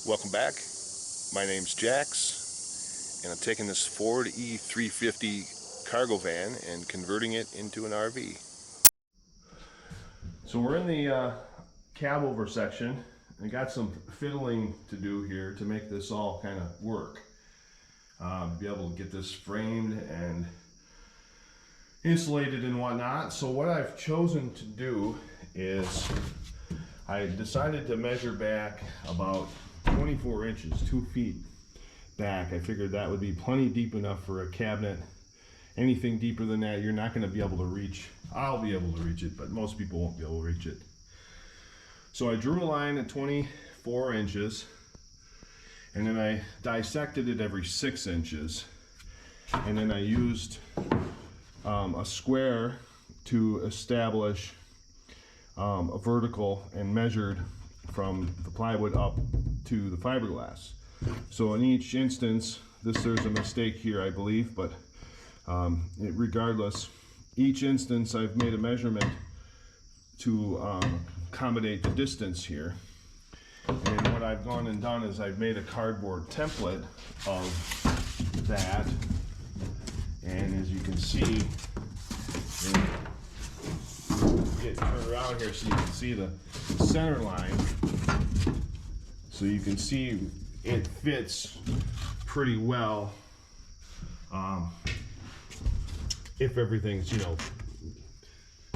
Welcome back. My name's Jax, and I'm taking this Ford E350 cargo van and converting it into an RV. So we're in the cab over section. I got some fiddling to do here to make this all kind of work. Be able to get this framed and insulated and whatnot. So what I've chosen to do is I decided to measure back about 24 inches, 2 feet back. I figured that would be plenty deep enough for a cabinet. Anything deeper than that, you're not going to be able to reach. I'll be able to reach it, but most people won't be able to reach it. So I drew a line at 24 inches, and then I dissected it every 6 inches, and then I used a square to establish a vertical and measured from the plywood up to the fiberglass. So in each instance, there's a mistake here, I believe, but regardless, each instance I've made a measurement to accommodate the distance here. And what I've gone and done is I've made a cardboard template of that, and as you can see, get turned around here so you can see the center line. So you can see it fits pretty well if everything's,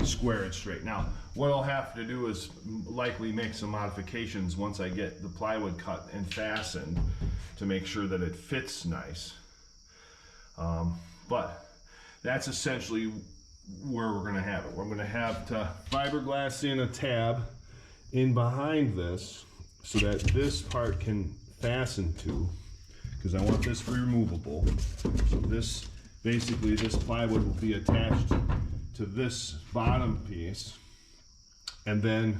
square and straight. Now, what I'll have to do is likely make some modifications once I get the plywood cut and fastened to make sure that it fits nice. But that's essentially where we're going to have it. We're going to have to fiberglass in a tab in behind this so that this part can fasten to, because I want this removable. So this, basically this plywood will be attached to this bottom piece, and then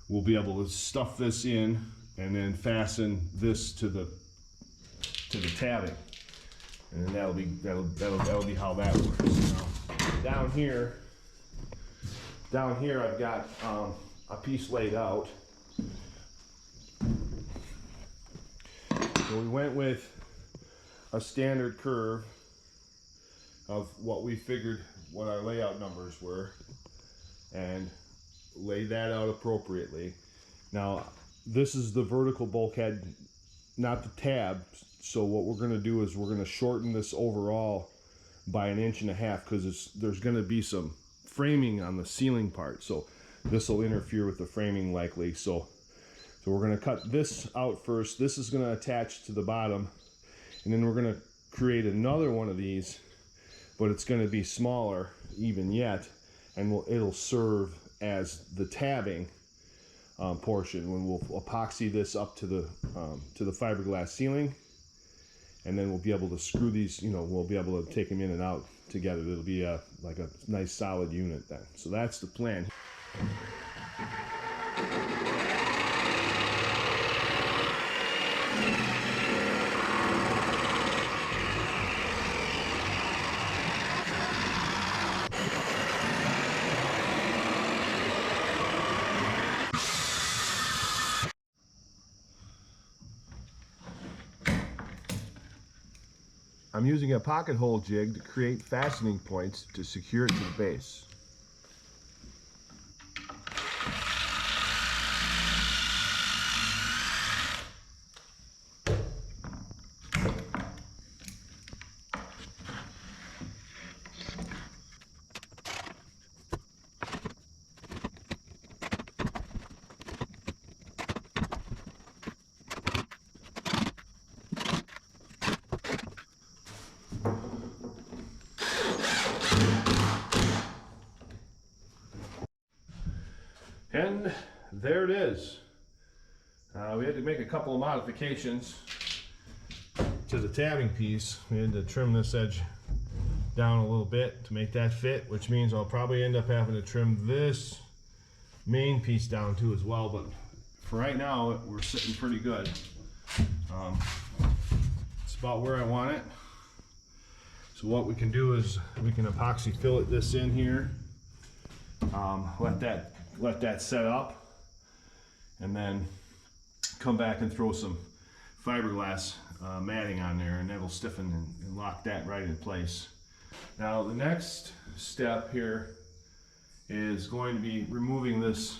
we'll be able to stuff this in and then fasten this to the tabbing, and then that'll be how that works. Now, down here I've got a piece laid out. So we went with a standard curve of what we figured what our layout numbers were and laid that out appropriately. Now, this is the vertical bulkhead, not the tab. So what we're going to do is we're going to shorten this overall by 1.5 inches because there's going to be some framing on the ceiling part. So this will interfere with the framing likely. So we're going to cut this out first. This is going to attach to the bottom, and then we're going to create another one of these, but it's going to be smaller even yet, and it'll serve as the tabbing portion when we'll epoxy this up to the fiberglass ceiling, and then we'll be able to screw these, we'll be able to take them in and out together. It'll be like a nice solid unit then. So that's the plan. I'm using a pocket hole jig to create fastening points to secure it to the base. And there it is. We had to make a couple of modifications to the tabbing piece. We had to trim this edge down a little bit to make that fit, which means I'll probably end up having to trim this main piece down too as well, but for right now we're sitting pretty good. It's about where I want it. So what we can do is we can epoxy fillet this in here, let that set up, and then come back and throw some fiberglass matting on there, and that'll stiffen and lock that right in place. Now the next step here is going to be removing this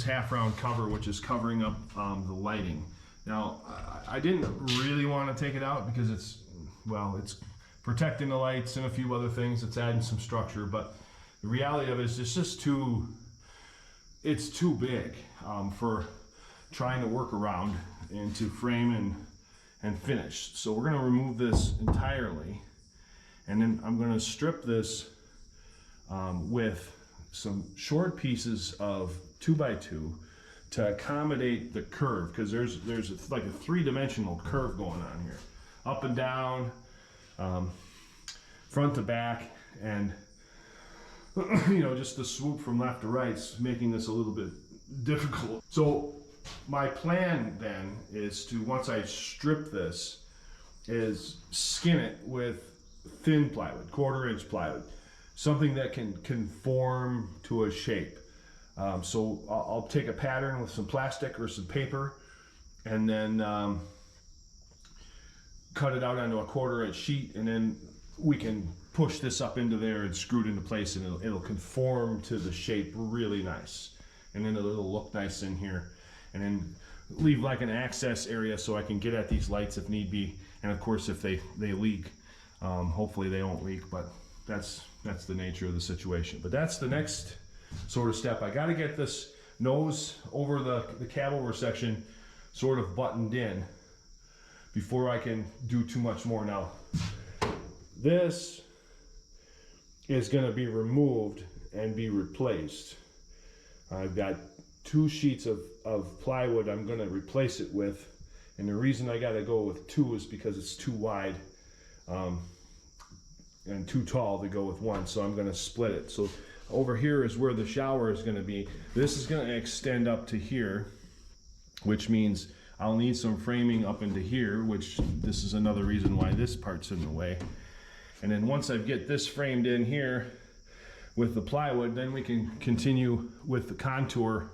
half round cover, which is covering up the lighting. Now I didn't really want to take it out because it's protecting the lights and a few other things. It's adding some structure, but the reality of it is it's just too big for trying to work around and to frame and finish. So we're going to remove this entirely, and then I'm going to strip this with some short pieces of 2x2 to accommodate the curve, because there's like a three-dimensional curve going on here, up and down, front to back, and just the swoop from left to right is making this a little bit difficult. So my plan then is to, once I strip this, is skin it with thin plywood, 1/4 inch plywood, something that can conform to a shape. So I'll take a pattern with some plastic or some paper, and then cut it out onto a 1/4 inch sheet, and then we can push this up into there and screw it into place, and it'll conform to the shape really nice, and then it'll look nice in here, and then leave like an access area so I can get at these lights if need be. And of course, if they leak, hopefully they won't leak, but that's the nature of the situation. But that's the next sort of step. I got to get this nose over the cab over section sort of buttoned in before I can do too much more. Now this is going to be removed and be replaced. I've got 2 sheets of plywood I'm going to replace it with, and the reason I got to go with 2 is because it's too wide and too tall to go with 1, so I'm going to split it. So over here is where the shower is going to be. This is going to extend up to here, which means I'll need some framing up into here, which this is another reason why this part's in the way. And then once I get this framed in here with the plywood, then we can continue with the contour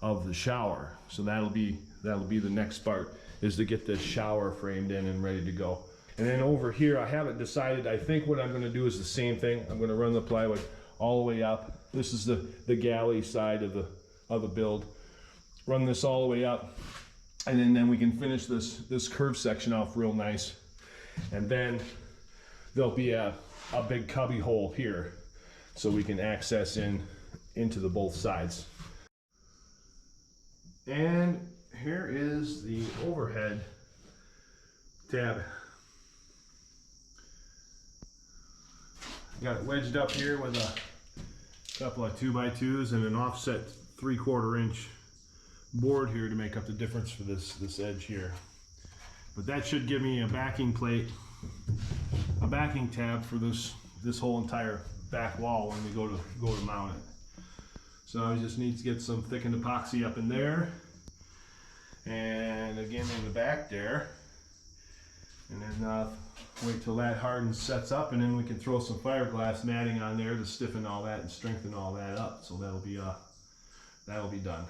of the shower. So that'll be the next part, is to get this shower framed in and ready to go. And then over here, I haven't decided. I think what I'm going to do is the same thing. I'm going to run the plywood all the way up. This is the galley side of the build. Run this all the way up, and then we can finish this curved section off real nice. And then there'll be a big cubby hole here, so we can access into the both sides. And here is the overhead tab. Got it wedged up here with a couple of 2x2s and an offset 3/4 inch board here to make up the difference for this edge here. But that should give me a backing plate, a backing tab for this whole entire back wall when we go to mount it. So I just need to get some thickened epoxy up in there, and again in the back there, and then wait till that hardens, sets up, and then we can throw some fiberglass matting on there to stiffen all that and strengthen all that up. So that'll be done.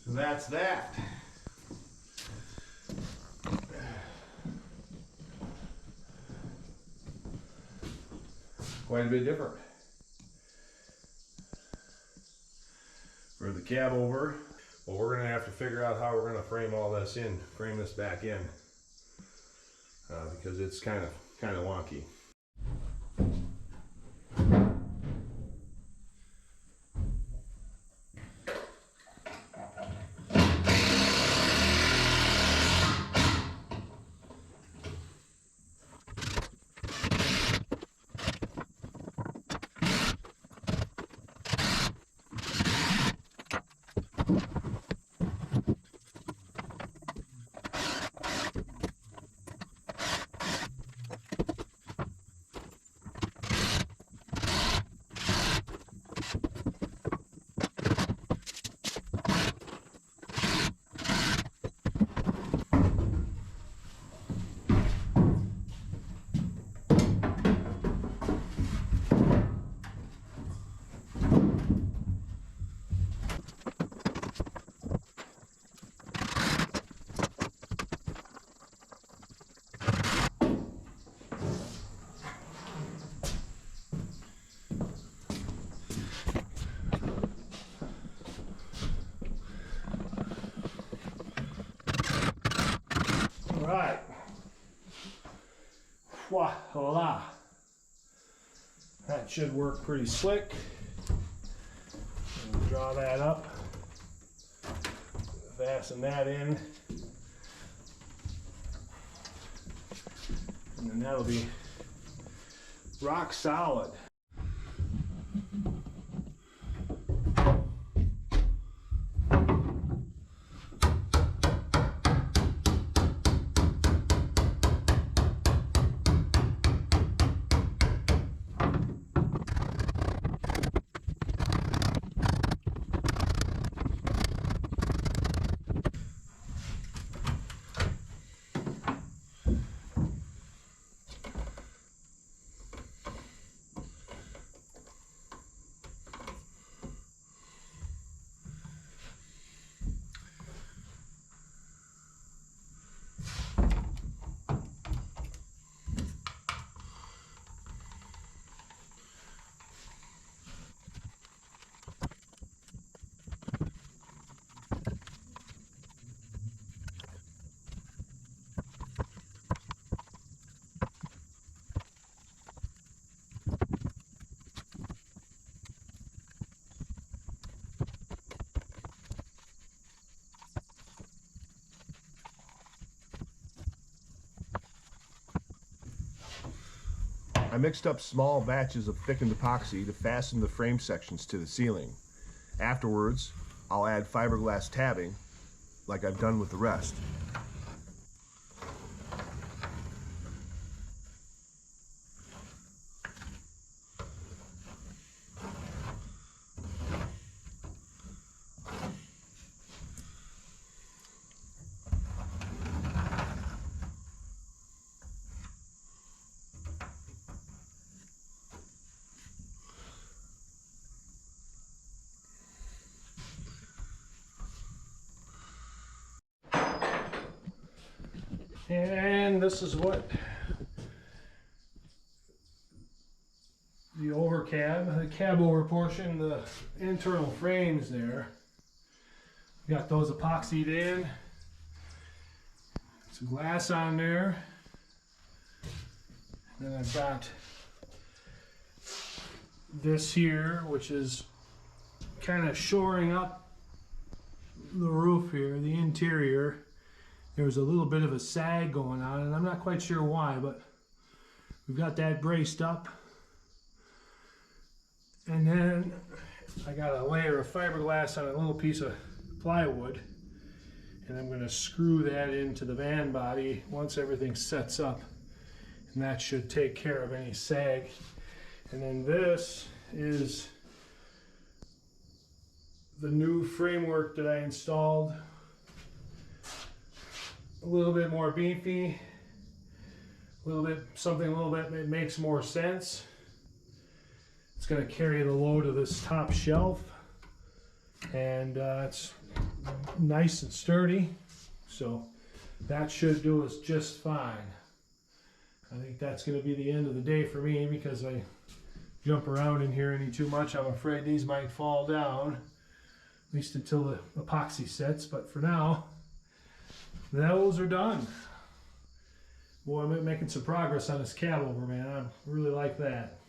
That's that. Quite a bit different. For the cab over, well, we're gonna have to figure out how we're gonna frame all this in, frame this back in, because it's kind of wonky. voila. That should work pretty slick. We'll draw that up, fasten that in, and then that'll be rock solid. I mixed up small batches of thickened epoxy to fasten the frame sections to the ceiling. Afterwards, I'll add fiberglass tabbing like I've done with the rest. And this is what the over cab, the cab over portion, the internal frames there. Got those epoxied in. Some glass on there. And then I've got this here, which is kind of shoring up the roof here, the interior. There was a little bit of a sag going on, and I'm not quite sure why, but we've got that braced up. And then I got a layer of fiberglass on a little piece of plywood, and I'm going to screw that into the van body once everything sets up, and that should take care of any sag. And then this is the new framework that I installed. A little bit more beefy, something a little bit that makes more sense. It's going to carry the load of this top shelf, and it's nice and sturdy, so that should do us just fine. I think that's going to be the end of the day for me, because I jump around in here any too much. I'm afraid these might fall down, at least until the epoxy sets, but for now, those are done. Boy, I'm making some progress on this cab over, man. I really like that.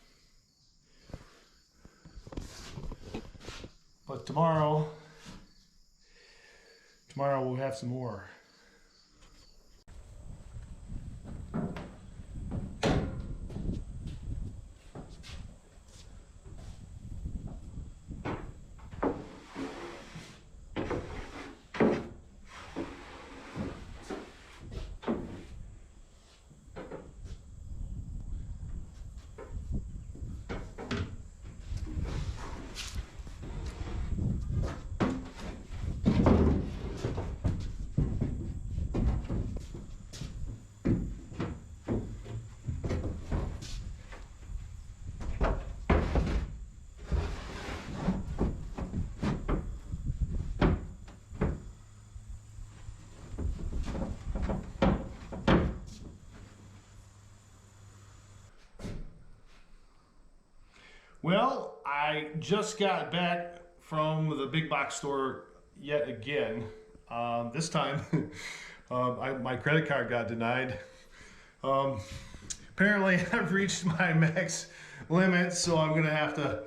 But tomorrow we'll have some more. Well, I just got back from the big box store yet again. This time, my credit card got denied. apparently I've reached my max limit, so I'm gonna have to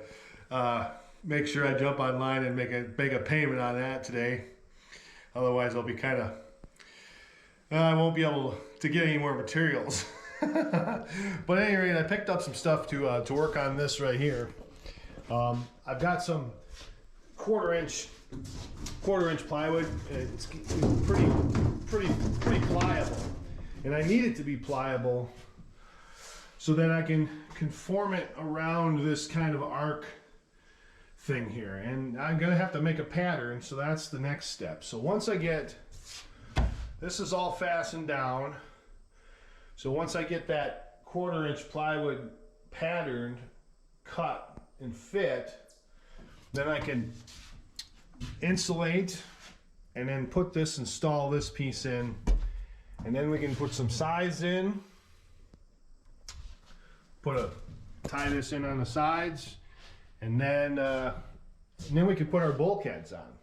make sure I jump online and make a payment on that today. Otherwise, I'll be kind of I won't be able to get any more materials. But at any rate, I picked up some stuff to work on this right here. I've got some quarter inch plywood. It's pretty pliable, and I need it to be pliable so that I can conform it around this kind of arc thing here. And I'm gonna have to make a pattern, so that's the next step. So once I get this is all fastened down, so once I get that quarter inch plywood patterned, cut and fit, then I can insulate and then install this piece in, and then we can put some sides in, tie this in on the sides, and then we can put our bulkheads on.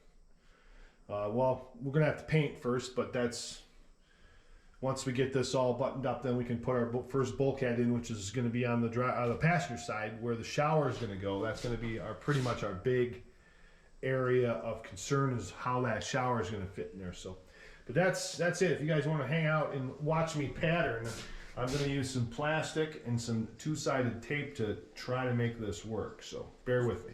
Well, we're gonna have to paint first, but that's once we get this all buttoned up, then we can put our first bulkhead in, which is going to be on the passenger side where the shower is going to go. That's going to be pretty much our big area of concern, is how that shower is going to fit in there. So, but that's it. If you guys want to hang out and watch me pattern, I'm going to use some plastic and some two-sided tape to try to make this work. So bear with me.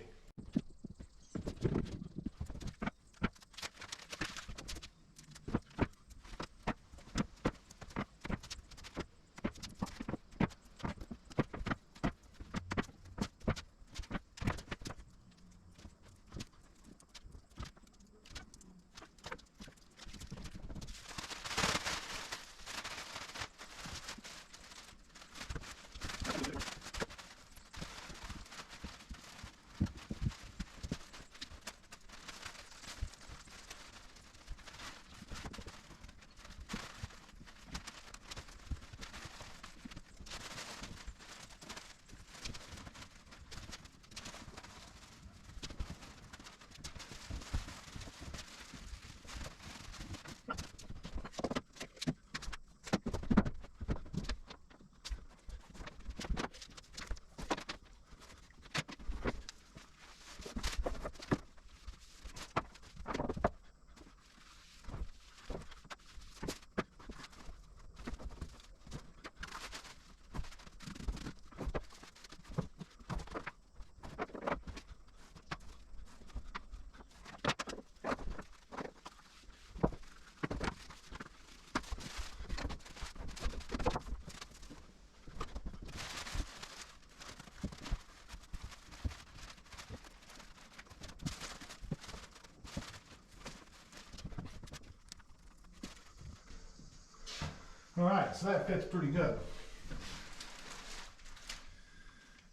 All right, so that fits pretty good.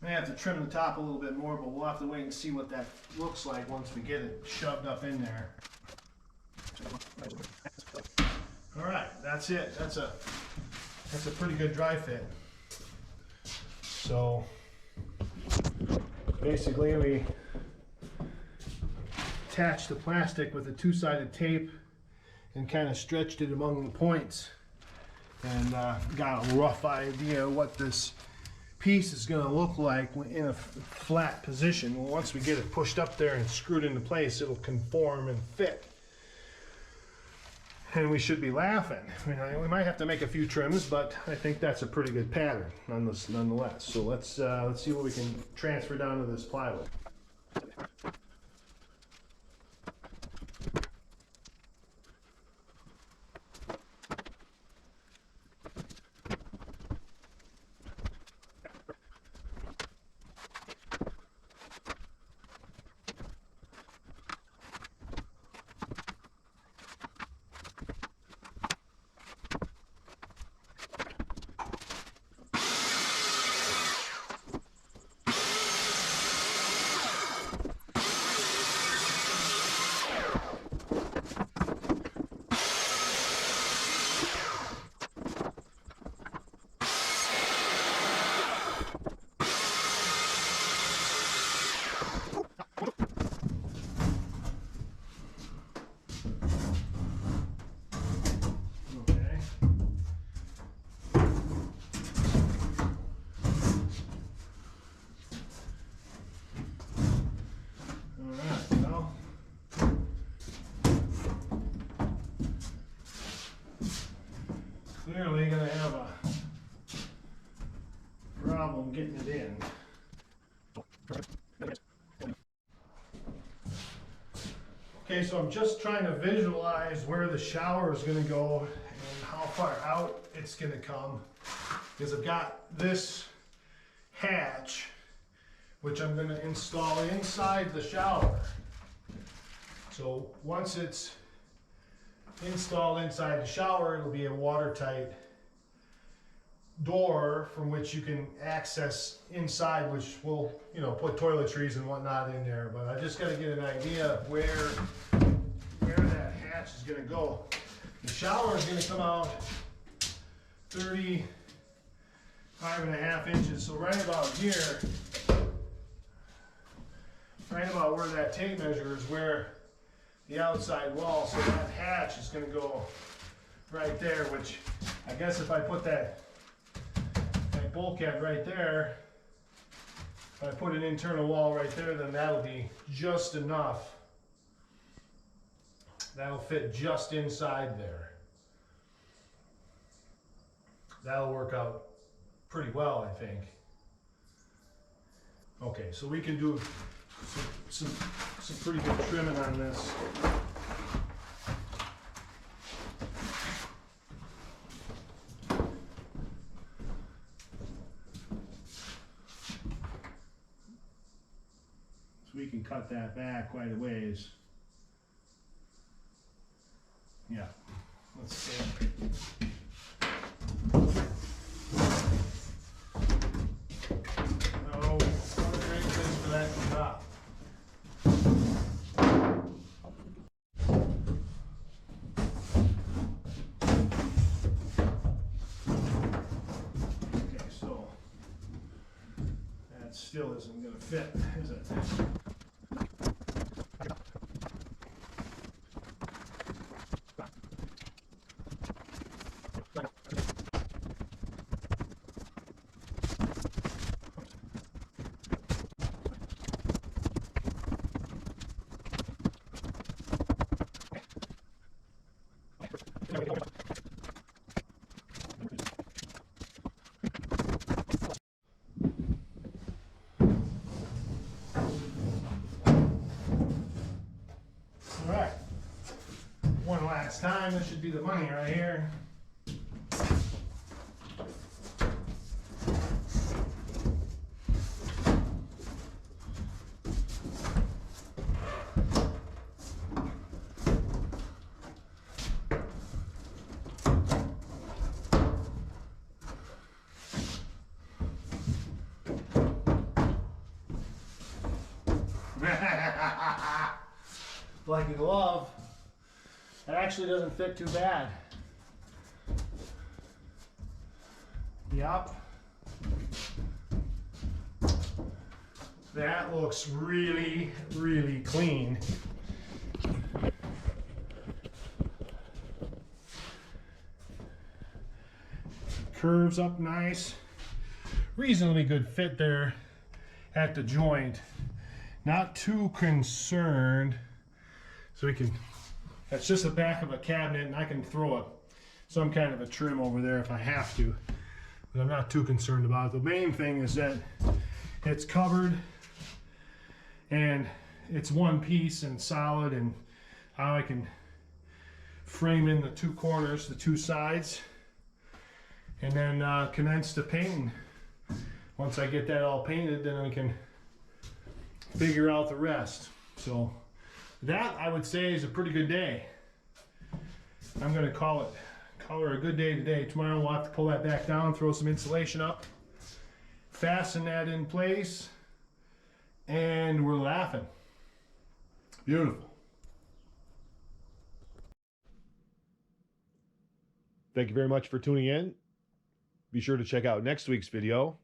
May have to trim the top a little bit more, but we'll have to wait and see what that looks like once we get it shoved up in there. All right, that's it. That's a pretty good dry fit. So basically we attached the plastic with a two-sided tape and kind of stretched it among the points, and got a rough idea of what this piece is going to look like in a flat position. Well, once we get it pushed up there and screwed into place, it'll conform and fit, and we should be laughing. I mean, we might have to make a few trims, but I think that's a pretty good pattern nonetheless. So let's see what we can transfer down to this plywood. clearly going to have a problem getting it in. Okay, so I'm just trying to visualize where the shower is going to go and how far out it's going to come, because I've got this hatch which I'm going to install inside the shower. So once it's installed inside the shower, it'll be a watertight door from which you can access inside, which will, you know, put toiletries and whatnot in there. But I just got to get an idea of where that hatch is going to go. The shower is going to come out 35.5 inches. So right about here, right about where that tape measure is, where the outside wall, so that hatch is going to go right there, which I guess if I put that bulkhead right there, if I put an internal wall right there, then that'll be just enough. That'll fit just inside there. That'll work out pretty well, I think. Okay, so we can do some pretty good trimming on this. So we can cut that back quite a ways. Yeah, let's see. Oh, what a great place for that to drop. Okay, so that still isn't going to fit, is it? Alright, one last time. This should be the money right here. Like a glove. That actually doesn't fit too bad. Yep. That looks really, really clean. Curves up nice. Reasonably good fit there at the joint. Not too concerned. So we can, that's just the back of a cabinet, and I can throw some kind of a trim over there if I have to. But I'm not too concerned about it. The main thing is that it's covered and it's one piece and solid, and how I can frame in the two corners, the two sides, and then commence the painting. Once I get that all painted, then I can figure out the rest. So that, I would say, is a pretty good day. I'm going to call her a good day today. Tomorrow we'll have to pull that back down, throw some insulation up, fasten that in place, and we're laughing. Beautiful. Thank you very much for tuning in. Be sure to check out next week's video.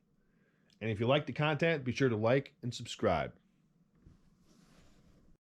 And if you like the content, be sure to like and subscribe.